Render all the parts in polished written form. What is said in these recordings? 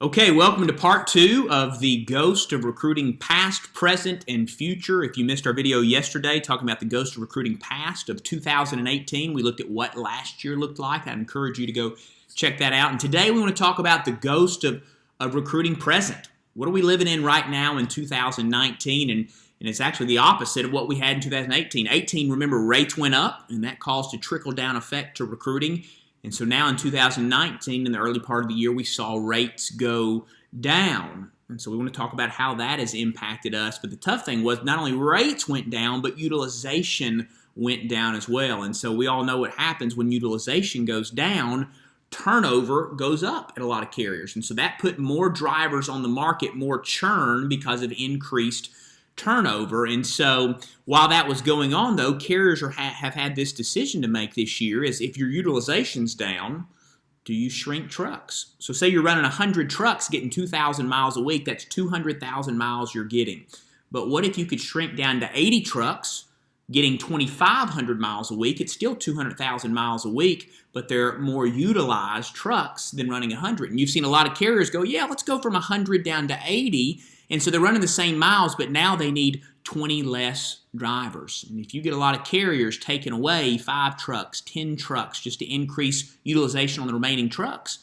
Okay, welcome to part two of the Ghost of Recruiting Past, Present, and Future. If you missed our video yesterday talking about the Ghost of Recruiting Past of 2018, we looked at what last year looked like. I encourage you to go check that out. And today we want to talk about the Ghost of Recruiting Present. What are we living in right now in 2019? And it's actually the opposite of what we had in 2018. 18, remember, rates went up, and that caused a trickle-down effect to recruiting. And so now in 2019, in the early part of the year, we saw rates go down. And so we want to talk about how that has impacted us. But the tough thing was not only rates went down, but utilization went down as well. And so we all know what happens when utilization goes down. Turnover goes up at a lot of carriers. And so that put more drivers on the market, more churn because of increased turnover. And so while that was going on, though, carriers have had this decision to make this year is if your utilization's down, do you shrink trucks? So say you're running 100 trucks getting 2,000 miles a week, that's 200,000 miles you're getting. But what if you could shrink down to 80 trucks getting 2,500 miles a week? It's still 200,000 miles a week, but they're more utilized trucks than running 100. And you've seen a lot of carriers go, yeah, let's go from 100 down to 80. And so they're running the same miles, but now they need 20 less drivers. And if you get a lot of carriers taking away 5 trucks, 10 trucks, just to increase utilization on the remaining trucks,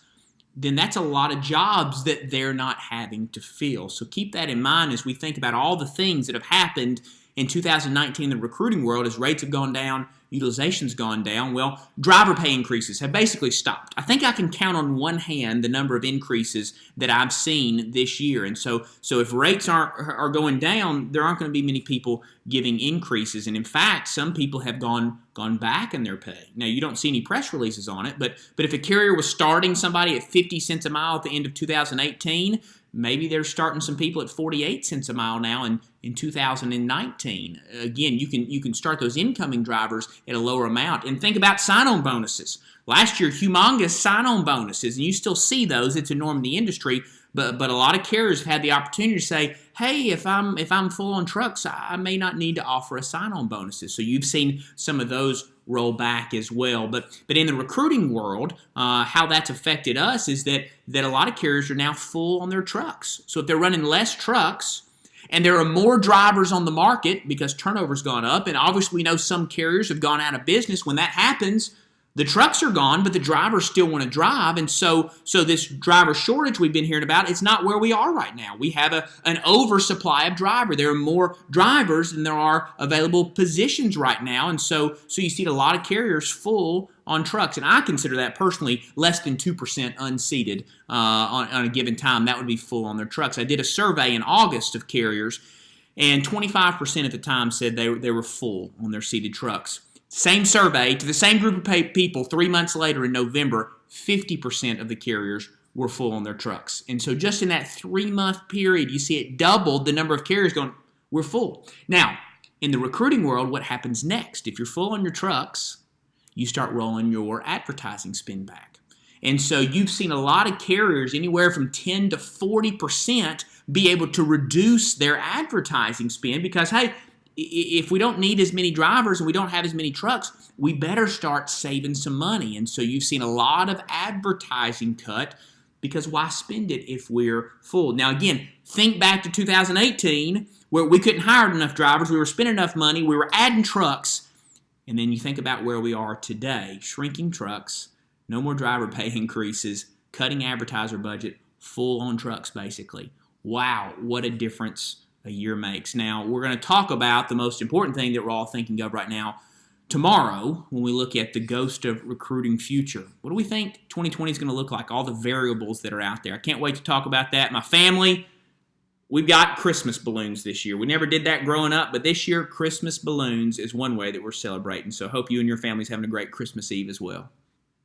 then that's a lot of jobs that they're not having to fill. So keep that in mind as we think about all the things that have happened in 2019 in the recruiting world as rates have gone down, utilization's gone down. Well, driver pay increases have basically stopped. I think I can count on one hand the number of increases that I've seen this year. And so if rates are going down, there aren't going to be many people giving increases. And in fact, some people have gone back in their pay. Now, you don't see any press releases on it, but if a carrier was starting somebody at 50 cents a mile at the end of 2018, maybe they're starting some people at 48 cents a mile now in 2019. Again, you can start those incoming drivers at a lower amount. And think about sign-on bonuses. Last year, humongous sign-on bonuses, and you still see those. It's a norm in the industry. But a lot of carriers have had the opportunity to say, hey, if I'm full on trucks, I may not need to offer a sign-on bonuses. So you've seen some of those roll back as well. But in the recruiting world, how that's affected us is that a lot of carriers are now full on their trucks. So if they're running less trucks and there are more drivers on the market because turnover's gone up, and obviously we know some carriers have gone out of business. When that happens, the trucks are gone, but the drivers still want to drive, and so this driver shortage we've been hearing about, it's not where we are right now. We have an oversupply of driver. There are more drivers than there are available positions right now, and so you see a lot of carriers full on trucks, and I consider that personally less than 2% unseated on a given time. That would be full on their trucks. I did a survey in August of carriers, and 25% at the time said they were full on their seated trucks. Same survey to the same group of people 3 months later in November, 50% of the carriers were full on their trucks. And so just in that 3-month period, you see it doubled the number of carriers going, we're full. Now, in the recruiting world, what happens next? If you're full on your trucks, you start rolling your advertising spend back. And so you've seen a lot of carriers, anywhere from 10 to 40%, be able to reduce their advertising spend because, hey, if we don't need as many drivers and we don't have as many trucks, we better start saving some money. And so you've seen a lot of advertising cut because why spend it if we're full? Now, again, think back to 2018 where we couldn't hire enough drivers, we were spending enough money, we were adding trucks, and then you think about where we are today, shrinking trucks, no more driver pay increases, cutting advertiser budget, full on trucks basically. Wow, what a difference a year makes. Now, we're going to talk about the most important thing that we're all thinking of right now tomorrow when we look at the Ghost of Recruiting Future. What do we think 2020 is going to look like? All the variables that are out there. I can't wait to talk about that. My family, we've got Christmas balloons this year. We never did that growing up, but this year, Christmas balloons is one way that we're celebrating. So I hope you and your family's having a great Christmas Eve as well.